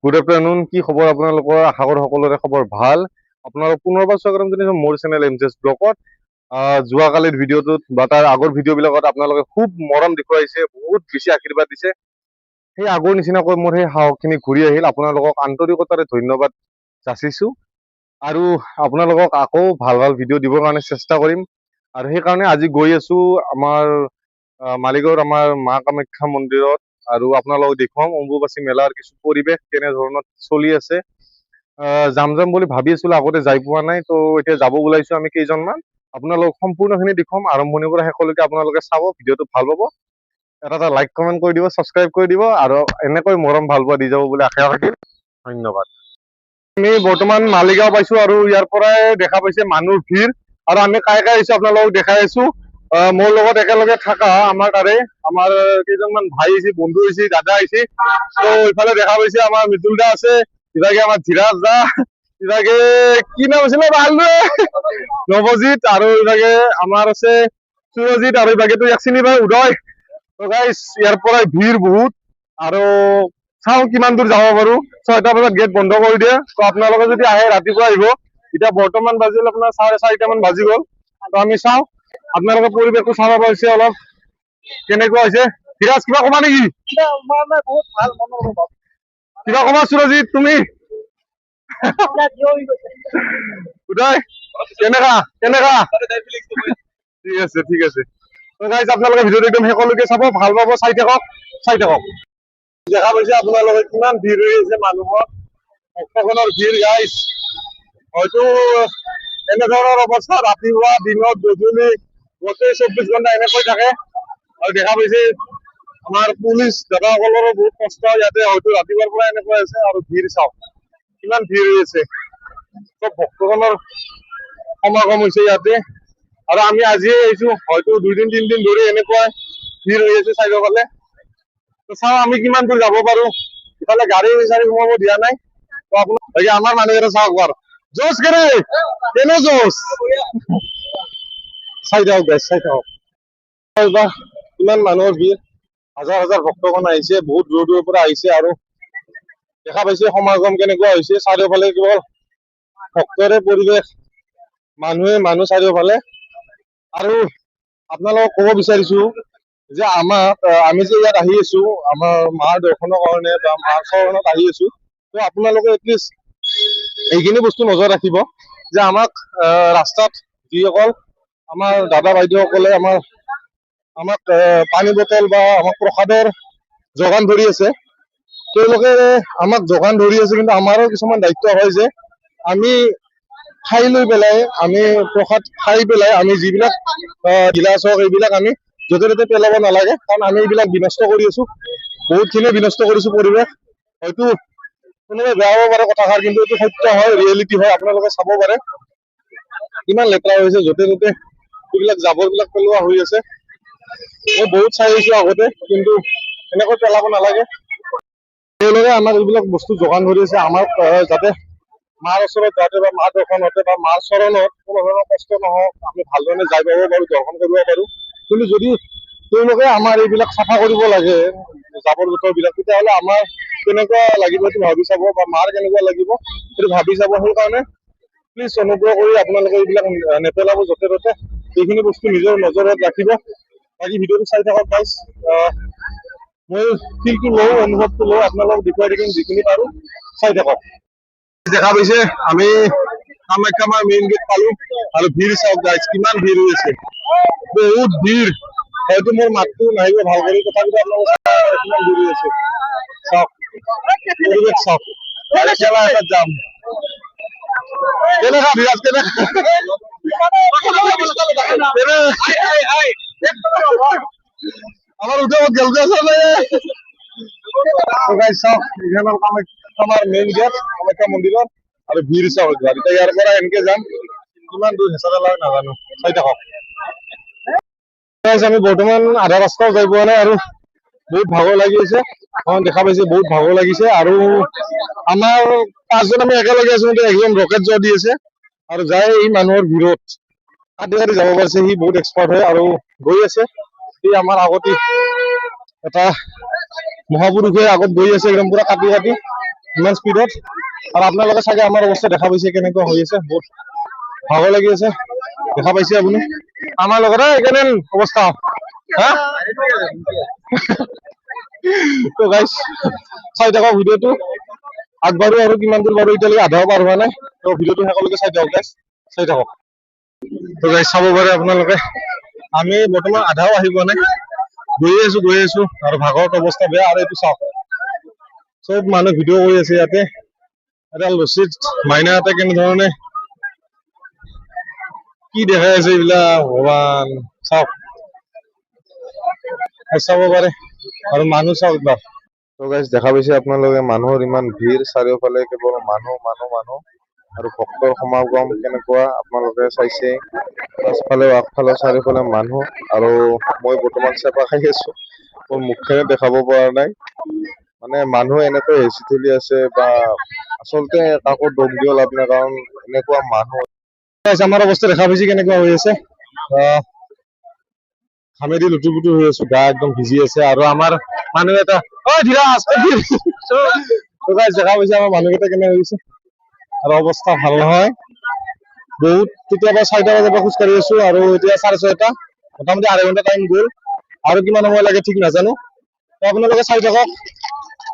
Good afternoon. কি খবৰ আপোনালোকৰ? আশা কৰো সকলোৰে খবৰ ভাল। আপোনালোক পুনৰবাৰ স্বাগতম জনাইছো মোৰ চেনেল এমজেছ ব্লগত। যোৱাকালিৰ ভিডিঅ'টোত বা তাৰ আগৰ ভিডিঅ'বিলাকত আপোনালোকে খুব মৰম দেখুৱাইছে, বহুত বেছি আশীৰ্বাদ দিছে। সেই আগৰ নিচিনাকৈ মোৰ সেই সাহসখিনি ঘূৰি আহিল। আপোনালোকক আন্তৰিকতাৰে ধন্যবাদ যাচিছো আৰু আপোনালোকক আকৌ ভাল ভাল ভিডিঅ' দিবৰ কাৰণে চেষ্টা কৰিম। আৰু সেইকাৰণে আজি গৈ আছো আমাৰ মালিগাঁৱৰ আমাৰ মা কামাখ্যা মন্দিৰত। আৰু আপোনালোকক দেখুৱাম অম্বুবাচী মেলাৰ কিছু পৰিৱেশ কেনেধৰণত চলি আছে। যাম বুলি ভাবি আছিলো, আগতে যাই পোৱা নাই, তো এতিয়া যাব ওলাইছো আমি কেইজনমান। আপোনালোক সম্পূৰ্ণখিনি দেখুৱাম, আৰম্ভণিৰ পৰা শেষলৈকে আপোনালোকে চাব, ভিডিঅ'টো ভাল পাব। এটা লাইক কমেণ্ট কৰি দিব, ছাবস্ক্ৰাইব কৰি দিব আৰু এনেকৈ মৰম ভাল পোৱা দি যাব বুলি আশা ৰাখিল। ধন্যবাদ। আমি বৰ্তমান মালিগাঁও পাইছো আৰু ইয়াৰ পৰাই দেখা পাইছে মানুহৰ ভিৰ। আৰু আমি কাই আহিছো আপোনালোকক দেখাই আছো। মোৰ লগত একেলগে থাকা আমাৰ তাৰে আমাৰ কেইজনমান ভাই আহিছে, বন্ধু আহিছে, দাদা আহিছে। তো ইফালে দেখা পাইছে আমাৰ মৃদুল দা আছে, ইভাগে আমাৰ ধীৰাজ দা, ইভাগে কি নাম আছিলে নৱজিৎ, আৰু ইভাগে আমাৰ আছে সুৰজিৎ, আৰু ইভাগেতো ইয়াক চিনি পাই উদয়। তো গাইস ইয়াৰ পৰাই ভিৰ বহুত। আৰু চাওঁ কিমান দূৰ যাব পাৰো। 6টা বজাত গেট বন্ধ কৰি দিয়ে। তো আপোনালোকে যদি আহে ৰাতিপুৱা আহিব। এতিয়া বৰ্তমান বাজিল আপোনাৰ 4:30 মান বাজি গ'ল। তো আমি চাওঁ আপোনালোকে পৰিৱেশটো চাব পাৰিছে অলপ কেনেকুৱা হৈছে। ধীৰাজ কিবা কবা নেকি? কিবা কবা সুৰজিৎ তুমি? উদয় কেনেকা কেনেকা? ঠিক আছে ঠিক আছে। তো গাইজ আপোনালোকে ভিডিঅ'টো একদম শেষলৈকে চাব, ভাল পাব, চাই থাকক চাই থাকক। দেখা পাইছে আপোনালোকে কিমান ভিৰ হৈ আছে মানুহৰ, ভক্তগণৰ ভিৰ। গাইজ হয়তো এনেধৰণৰ অৱস্থা ৰাতিপুৱা দিনত গধূলি গোটেই 24 ঘণ্টা এনেকৈ থাকে। আৰু দেখা পাইছে আমাৰ পুলিচ দাদাসকলৰো বহুত কষ্ট, ইয়াতে হয়তো ৰাতিপুৱাৰ পৰা এনেকৈ আছে। আৰু ভিৰ চাওক কিমান ভিৰ হৈ আছে, চব ভক্তগণৰ সমাগম হৈছে ইয়াতে। আৰু আমি আজিয়ে আহিছো, হয়তো 2 দিন 3 দিন ধৰি এনেকুৱা ভিৰ হৈ আছে চাৰিওফালে। তো চাওঁ আমি কিমান দূৰ যাব পাৰো। ইফালে গাড়ী চাড়ী সোমাব দিয়া নাই। তো আপোনালোকে আমাৰ মানুহকেইটা চাওক বাৰু, জোচ কেনে কেনে জোচ চাই থাকক গাইজ, চাই থাকক কিমান মানুহৰ ভিৰ। হাজাৰ হাজাৰ ভক্তগণ আহিছে, বহুত দূৰ দূৰৰ পৰা আহিছে। আৰু দেখা পাইছে সমাগম কেনেকুৱা হৈছে, চাৰিওফালে কেৱল ভক্তৰে পৰিৱেশ, মানুহ চাৰিওফালে। আৰু আপোনালোকক ক'ব বিচাৰিছো যে আমি যে ইয়াত আহি আছো আমাৰ মাৰ দৰ্শনৰ কাৰণে বা মাৰ চৰণত আহি আছো, তো আপোনালোকে এটলিষ্ট এইখিনি বস্তু নজৰ ৰাখিব যে আমাক ৰাস্তাত যিসকল আমাৰ দাদা বাইদেউসকলে আমাক পানী বটল বা আমাক প্ৰসাদৰ যোগান ধৰি আছে, তেওঁলোকে আমাক যোগান ধৰি আছে। কিন্তু আমাৰো কিছুমান দায়িত্ব হয় যে আমি খাই লৈ পেলাই, আমি প্ৰসাদ খাই পেলাই আমি যিবিলাক গিলাচ হওক এইবিলাক আমি য'তে ত'তে পেলাব নালাগে। কাৰণ আমি এইবিলাক বিনষ্ট কৰি আছো, বহুতখিনি বিনষ্ট কৰিছো পৰিৱেশ। হয়তো কোনোবাই বেয়া পাব পাৰে কথাষাৰ, কিন্তু এইটো সত্য হয়, ৰিয়েলিটি হয়। আপোনালোকে চাব পাৰে কিমান লেতেৰা হৈছে, য'তে ত'তে এইবিলাক জাবৰবিলাক পেলোৱা হৈ আছে। মই বহুত চাই আহিছো আগতে, কিন্তু এনেকৈ পেলাব নালাগে। তেওঁলোকে আমাক এইবিলাক বস্তু যোগান ধৰি আছে, আমাক যাতে মাৰ ওচৰত যাওঁতে বা মাৰ দৰ্শন হওঁতে বা মাৰ চৰণত কোনো ধৰণৰ কষ্ট নহওক, আমি ভালদৰে যাই পাব পাৰো, দৰ্শন কৰিব পাৰো। কিন্তু যদি তেওঁলোকে আমাৰ এইবিলাক চাফা কৰিব লাগে জাবৰ জোথৰ বিলাক, তেতিয়াহ'লে আমাৰ কেনেকুৱা লাগিব সেইটো ভাবি চাব, বা মাৰ কেনেকুৱা লাগিব সেইটো ভাবি চাব। সেইকাৰণে প্লিজ অনুগ্ৰহ কৰি আপোনালোকে এইবিলাক নেপেলাব য'তে ত'তে। এইখিনি বস্তু নিজৰ নজৰত ৰাখিব। বাকী ভিডিঅ'টো চাই থাকক গাইজ। মই ফিলটো লওঁ, অনুভৱটো লওঁ, আপোনালোকক দেখুৱাই থাকিম যিখিনি পাৰো, চাই থাকক। দেখা পাইছে আমি কামাখ্যা মাৰ মেইন গেট পালো, আৰু ভিৰ চাওক গাইজ কিমান ভিৰ হৈ আছে, বহুত ভিৰ। হয়তো মোৰ মাতটো নাহিব ভাল কৰি, তথাপিতো আপোনালোকে কিমান ভিৰ হৈ আছে চাওক, পৰিৱেশ চাওক। যাম কেনেকা বিৰাজ কেনেকা আমাৰ উঠে গেলতে চাওক কামাখ্যাৰ মেইন গেট কামাখ্যা মন্দিৰত। আৰু ভিৰ চাওক, এতিয়া ইয়াৰ পৰা এনেকে যাম, কিমান দূৰ হেঁচা লাগে নাজানো, চাই থাকক। আমি বৰ্তমান আধা ৰাস্তাও যাই পোৱা নাই, আৰু বহুত ভাগৰ লাগি আছে। দেখা পাইছে বহুত ভাগৰ লাগিছে। আৰু আমাৰ 5জন আমি একেলগে আছো, একজন ৰকেট যোৱা দি আছে আৰু যাই এই মানুহৰ ভিৰত কাটি কাটি যাব পাৰিছে। সি বহুত এক্সপাৰ্ট হয় আৰু গৈ আছে। সি আমাৰ আগতে এটা মহাপুৰুষে আগত গৈ আছে, একদম পুৰা কাটি কাটি ইমান স্পীডত। আৰু আপোনালোকে চাগে আমাৰ অৱস্থা দেখা পাইছে কেনেকুৱা হৈ আছে, বহুত ভাগৰ লাগি আছে, দেখা পাইছে আপুনি আমাৰ লগত কেনে অৱস্থা হা তো গাইজ চাই থাকক ভিডিঅ'টো, আগবাঢ়ো আৰু কিমান দূৰ বাৰু এতিয়ালৈকে আধাও পাৰ হোৱা নাই, তো ভিডিঅ'টো শেষলৈকে চাই থাকক গাইজ, চাই থাকক। তো গাইজ চাব পাৰে আপোনালোকে আমি বৰ্তমান আধাও আহি পোৱা নাই, গৈ আছো আৰু ভাগৰত অৱস্থা বেয়া। আৰু এইটো চাওক চব মানুহ ভিডিঅ' কৰি আছে, ইয়াতে এডাল ৰছীত মাইনা এটা কেনেধৰণে কি দেখাই আছে এইবিলাক ভগৱান চাওক, চাব পাৰে আৰু মানুহ চাওক একবাৰ। তো গাইজ দেখা পাইছে আপোনালোকে মানুহৰ ইমান ভিৰ, চাৰিওফালে কেৱল মানুহ মানুহ মানুহ আৰু ভক্তৰ সমাগম কেনেকুৱা আপোনালোকে চাইছে, পাছফালে আগফালে চাৰিওফালে মানুহ। আৰু মই বৰ্তমান চেপা খাই আছো, মোৰ মুখখনে দেখাব পৰা নাই, মানে মানুহ এনেকৈ হেঁচি ঠেলি আছে বা আচলতে কাকো দম দিব লাভ নাই, কাৰণ এনেকুৱা মানুহ আমাৰ অৱস্থা দেখা পাইছে কেনেকুৱা হৈ আছে, ঘামেদি লুটু পুটু হৈ আছো, গা একদম ভিজি আছে। আৰু আমাৰ মানুহ এটা দেখা পাইছে আমাৰ মানুহকেইটা কেনে হৈ গৈছে, আৰু অৱস্থা ভাল নহয় বহুত। কেতিয়াবা 4টা বজাৰ পৰা খোজকাঢ়ি আছো আৰু এতিয়া 6:30, মোটামুটি আঢ়ৈ ঘণ্টা টাইম গ'ল, আৰু কিমান সময় লাগে ঠিক নাজানো। তো আপোনালোকে চাই থাকক,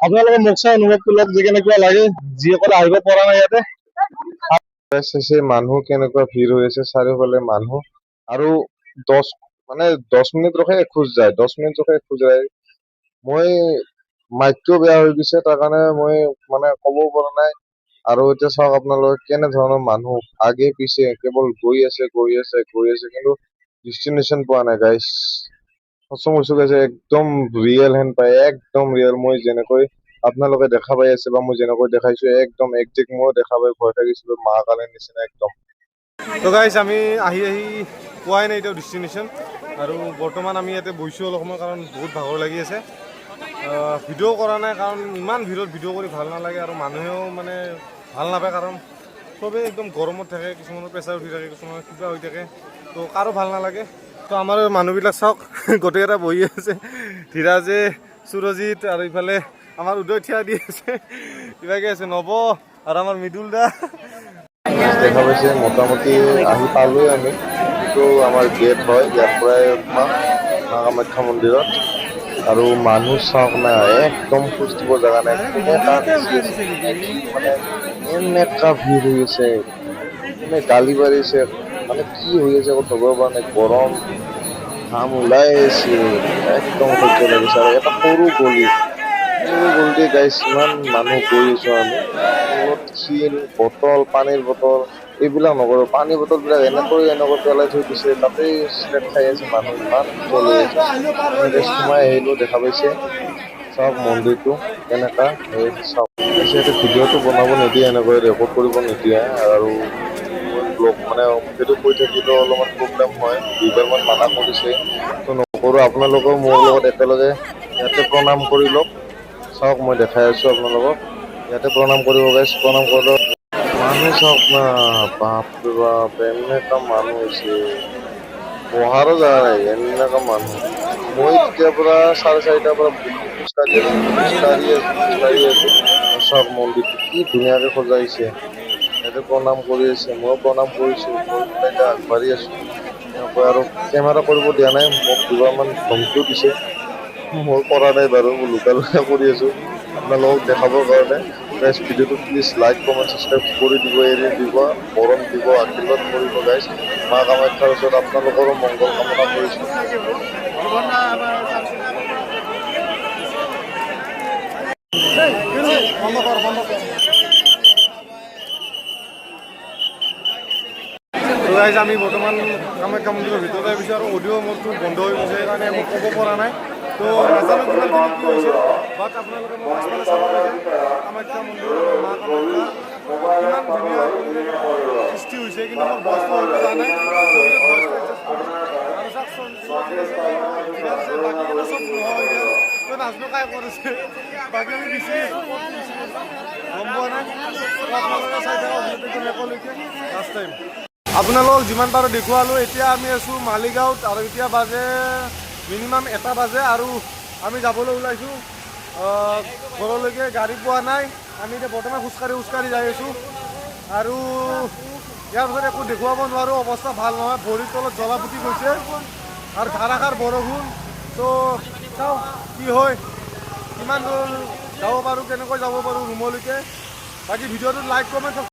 আপোনালোকে মোক চাই অনুভৱটো লওক যে কেনেকুৱা লাগে, যিসকলে আহিব পৰা নাই ইয়াতে। মানুহ কেনেকুৱা ভিৰ হৈ আছে, চাৰিওফালে মানুহ। আৰু 10 মিনিট ৰখে এখোজ যায়, 10 মিনিট ৰখে এখোজ যায়। মই মাইকটো বেয়া হৈ গৈছে, তাৰ কাৰণে মই মানে ক'ব পৰা নাই। আৰু এতিয়া চাওক আপোনালোকে কেনেধৰণৰ মানুহ আগে পিছে কেৱল গৈ আছে, কিন্তু ডেষ্টিনেশ্যন পোৱা নাই গাইজ। সঁচা কৈছো গাইজ, একদম ৰিয়েল হেন পায়, একদম ৰিয়েল। মই যেনেকৈ আপোনালোকে দেখা পাই আছে বা মই যেনেকৈ দেখাইছো, একদম একজেক্ট মই দেখা পাই ভয় থাকিছিলো, মা কালীৰ নিচিনা একদম। তো গাইজ আমি আহি পোৱাই নাই এতিয়াও ডেষ্টিনেশ্যন, আৰু বৰ্তমান আমি ইয়াতে বহিছোঁ অলপ সময়, কাৰণ বহুত ভাগৰ লাগি আছে। ভিডিঅ' কৰা নাই কাৰণ ইমান ভিৰত ভিডিঅ' কৰি ভাল নালাগে, আৰু মানুহেও মানে ভাল নাপায়, কাৰণ চবেই একদম গৰমত থাকে, কিছুমানৰ প্ৰেছাৰ উঠি থাকে, কিছুমানৰ কিবা হৈ থাকে, তো কাৰো ভাল নালাগে। তো আমাৰ মানুহবিলাক চাওক গোটেইকেইটা বহি আছে, ধীৰাজে, সুৰজিত, আৰু ইফালে আমাৰ উদয় থিয়া দি আছে, কিবাকে আছে নৱ, আৰু আমাৰ মৃদুল দা দেখা পাইছে। মোটামুটি আহি পালোৱে আমি, এইটো আমাৰ গেট হয়, ইয়াৰ পৰাই সোমাম মা কামাখ্যা মন্দিৰত। আৰু মানুহ চাওক না, একদম খোজ দিব জেগা নাই, মানে এনেকা ভিৰ হৈ আছে, মানে গালি পাৰিছে, মানে কি হৈ আছে আকৌ ধৰিব পৰা নাই, গৰম ঘাম ওলাই আছে, একদম সহ্য লাগিছে। আৰু এটা সৰু গলিতে গাইছ ইমান মানুহ গৈ আছো আমি, পলিথিন বটল, পানীৰ বটল এইবিলাক নকৰো, পানী বটল বিলাক এনেকৈ পেলাই থৈ দিছে, তাতেই চিলেট খাই আছে মানুহ, ইমান তলি আছে। আমি জাষ্ট সোমাই আহিলো, দেখা পাইছে চাওক মন্দিৰটো কেনেকা হৈ আছে চাওক। ইয়াতে ভিডিঅ'টো বনাব নিদিয়ে, এনেকৈ ৰেকৰ্ড কৰিব নিদিয়ে, আৰু মই ব্লগ মানে ভিডিঅ' কৰি থাকিলেও অলপমান প্ৰব্লেম হয়, 2বাৰমান মানা কৰিছে, তো নকৰো। আপোনালোকেও মোৰ লগত একেলগে ইয়াতে প্ৰণাম কৰি লওক, চাওক মই দেখাই আছো আপোনালোকক, ইয়াতে প্ৰণাম কৰিব গাইছ, প্ৰণাম কৰিলেও মানুহ চাওক না, বাপৰে বাপ এনেকা মানুহ হৈছে, বহাৰো জেগা নাই, এনেকা মানুহ। মই তেতিয়াৰ পৰা 4:30টাৰ পৰা খোজকাঢ়ি আছো, চাওক মন্দিৰটো কি ধুনীয়াকে সজাইছে, ইয়াতে প্ৰণাম কৰি আছে, ময়ো প্ৰণাম কৰিছো, কৰি পেলাই এতিয়া আগবাঢ়ি আছো এনেকৈ। আৰু কেমেৰা কৰিব দিয়া নাই মোক, 2বাৰমান ধমকিও দিছে, মই কৰা নাই বাৰু, মই লুকাই কৰি আছো আপোনালোকক দেখাবৰ কাৰণে। গাইজ ভিডিঅ'টো প্লিজ লাইক, কমেণ্ট, ছাবস্ক্ৰাইব কৰি দিব, এৰি দিব, মৰম দিব, আশীৰ্বাদ কৰিব গাইজ। মা কামাখ্যাৰ ওচৰত আপোনালোকৰো মংগল কামনা কৰিছো। গাইজ আমি বৰ্তমান কামাখ্যা মন্দিৰৰ ভিতৰত আহিছোঁ, আৰু অডিঅ' মোডটো বন্ধ হৈ গৈছে, সেইকাৰণে মই ক'ব পৰা নাই। তো নাজানো কিমানখিনি কি হৈছে, বাট আপোনালোকে মোক পাছফালে চাব পাৰিছে, কামাখ্যা মন্দিৰ, মা কামাখ্যা কিমান ধুনীয়া সৃষ্টি হৈছে, কিন্তু মোৰ ভইচটো হয়তো যোৱা নাই, ভইচটো এডজাষ্ট কৰিম। আৰু চাওক বাকীকেইটা চব নোহোৱা হৈ গ'ল, তো নাজনো কাই কৰিছে, বাকী আমি বিচাৰি আছোঁ, গম পোৱা নাই। আপোনালোকে চাই থাকক শেষলৈকে, লাষ্ট টাইম আপোনালোকক যিমান পাৰোঁ দেখুৱালোঁ। এতিয়া আমি আছোঁ মালিগাঁৱত, আৰু এতিয়া বাজে মিনিমাম 1টা বাজে, আৰু আমি যাবলৈ ওলাইছোঁ ঘৰলৈকে। গাড়ী পোৱা নাই, আমি এতিয়া বৰ্তমান খোজকাঢ়ি যাই আছোঁ আৰু ইয়াৰ পিছত একো দেখুৱাব নোৱাৰোঁ, অৱস্থা ভাল নহয়, ভৰিৰ তলত জ্বলা ফুটি গৈছে আৰু ধাৰাসাৰ বৰষুণ। তো চাওঁ কি হয়, কিমান দূৰ যাব পাৰোঁ, কেনেকৈ যাব পাৰোঁ ৰুমলৈকে। বাকী ভিডিঅ'টোত লাইক কমেণ্ট